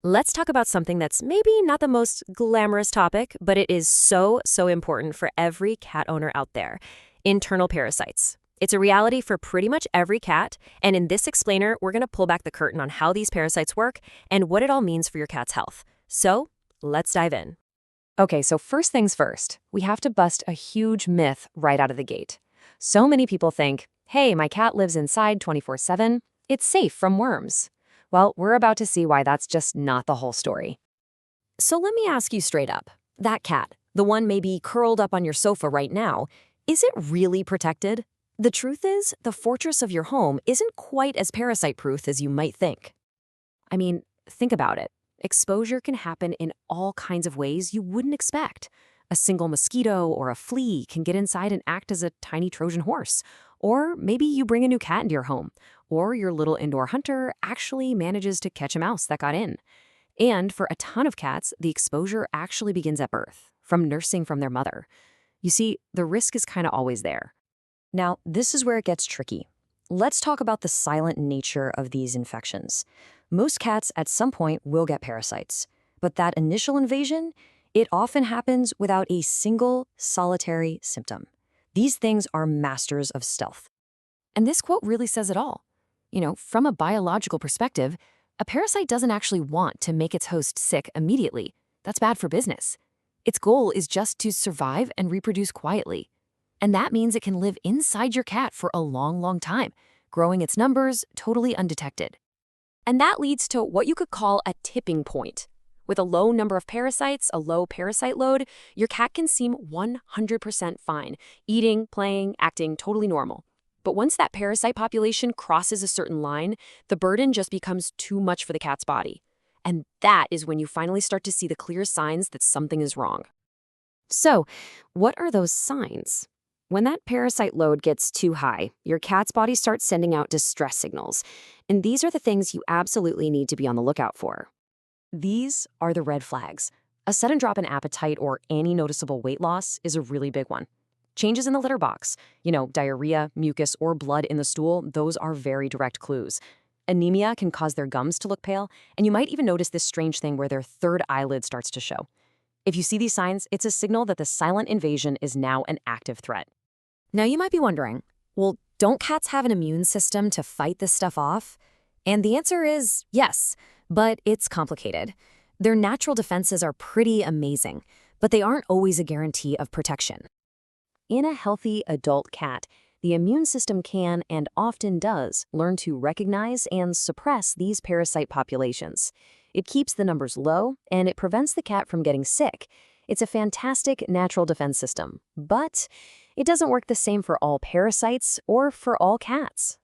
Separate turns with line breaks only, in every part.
Let's talk about something that's maybe not the most glamorous topic, but it is so important for every cat owner out there. Internal parasites. It's a reality for pretty much every cat, and in this explainer, we're going to pull back the curtain on how these parasites work and what it all means for your cat's health. So, let's dive in. Okay, so first things first, we have to bust a huge myth right out of the gate. So many people think, hey, my cat lives inside 24/7, it's safe from worms. Well, we're about to see why that's just not the whole story. So let me ask you straight up. That cat, the one maybe curled up on your sofa right now, is it really protected? The truth is, the fortress of your home isn't quite as parasite-proof as you might think. I mean, think about it. Exposure can happen in all kinds of ways you wouldn't expect. A single mosquito or a flea can get inside and act as a tiny Trojan horse. Or maybe you bring a new cat into your home, or your little indoor hunter actually manages to catch a mouse that got in. And for a ton of cats, the exposure actually begins at birth, from nursing from their mother. You see, the risk is kind of always there. Now, this is where it gets tricky. Let's talk about the silent nature of these infections. Most cats at some point will get parasites, but that initial invasion, it often happens without a single solitary symptom. These things are masters of stealth. And this quote really says it all. From a biological perspective, a parasite doesn't actually want to make its host sick immediately. That's bad for business. Its goal is just to survive and reproduce quietly. And that means it can live inside your cat for a long time, growing its numbers totally undetected. And that leads to what you could call a tipping point. With a low number of parasites, a low parasite load, your cat can seem 100% fine, eating, playing, acting totally normal. But once that parasite population crosses a certain line, the burden just becomes too much for the cat's body. And that is when you finally start to see the clear signs that something is wrong. So, what are those signs? When that parasite load gets too high, your cat's body starts sending out distress signals. And these are the things you absolutely need to be on the lookout for. These are the red flags. A sudden drop in appetite or any noticeable weight loss is a really big one. Changes in the litter box, diarrhea, mucus, or blood in the stool, those are very direct clues. Anemia can cause their gums to look pale, and you might even notice this strange thing where their third eyelid starts to show. If you see these signs, it's a signal that the silent invasion is now an active threat. Now you might be wondering, well, don't cats have an immune system to fight this stuff off? And the answer is yes, but it's complicated. Their natural defenses are pretty amazing, but they aren't always a guarantee of protection. In a healthy adult cat, the immune system can, and often does, learn to recognize and suppress these parasite populations. It keeps the numbers low, and it prevents the cat from getting sick. It's a fantastic natural defense system, but it doesn't work the same for all parasites or for all cats.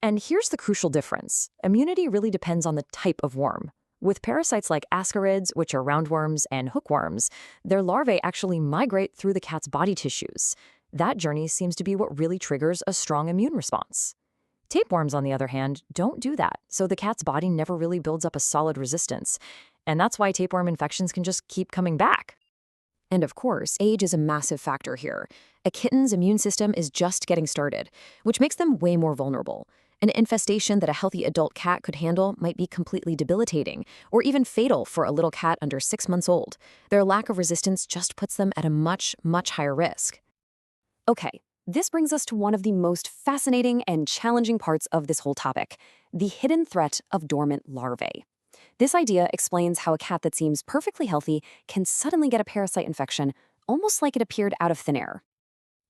And here's the crucial difference. Immunity really depends on the type of worm. With parasites like ascarids, which are roundworms, and hookworms, their larvae actually migrate through the cat's body tissues. That journey seems to be what really triggers a strong immune response. Tapeworms, on the other hand, don't do that, so the cat's body never really builds up a solid resistance. And that's why tapeworm infections can just keep coming back. And of course, age is a massive factor here. A kitten's immune system is just getting started, which makes them way more vulnerable. An infestation that a healthy adult cat could handle might be completely debilitating, or even fatal for a little cat under 6 months old. Their lack of resistance just puts them at a much higher risk. Okay, this brings us to one of the most fascinating and challenging parts of this whole topic, the hidden threat of dormant larvae. This idea explains how a cat that seems perfectly healthy can suddenly get a parasite infection, almost like it appeared out of thin air.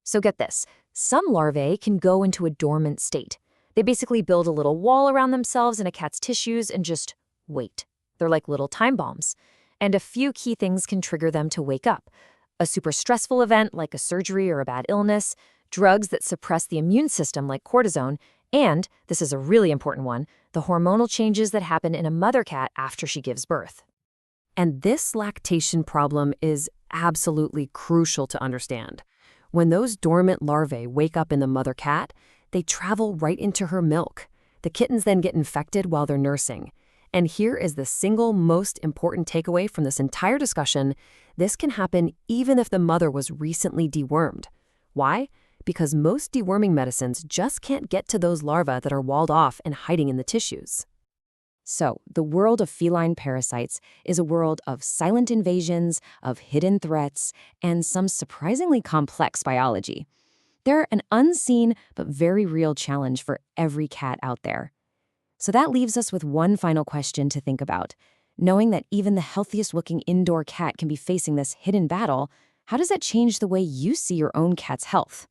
So get this, some larvae can go into a dormant state. They basically build a little wall around themselves in a cat's tissues and just wait. They're like little time bombs. And a few key things can trigger them to wake up. A super stressful event like a surgery or a bad illness, drugs that suppress the immune system like cortisone, and, this is a really important one, the hormonal changes that happen in a mother cat after she gives birth. And this lactation problem is absolutely crucial to understand. When those dormant larvae wake up in the mother cat, they travel right into her milk. The kittens then get infected while they're nursing. And here is the single most important takeaway from this entire discussion. This can happen even if the mother was recently dewormed. Why? Because most deworming medicines just can't get to those larvae that are walled off and hiding in the tissues.
So, the world of feline parasites is a world of silent invasions, of hidden threats, and some surprisingly complex biology. They're an unseen but very real challenge for every cat out there. So that leaves us with one final question to think about. Knowing that even the healthiest looking indoor cat can be facing this hidden battle, how does that change the way you see your own cat's health?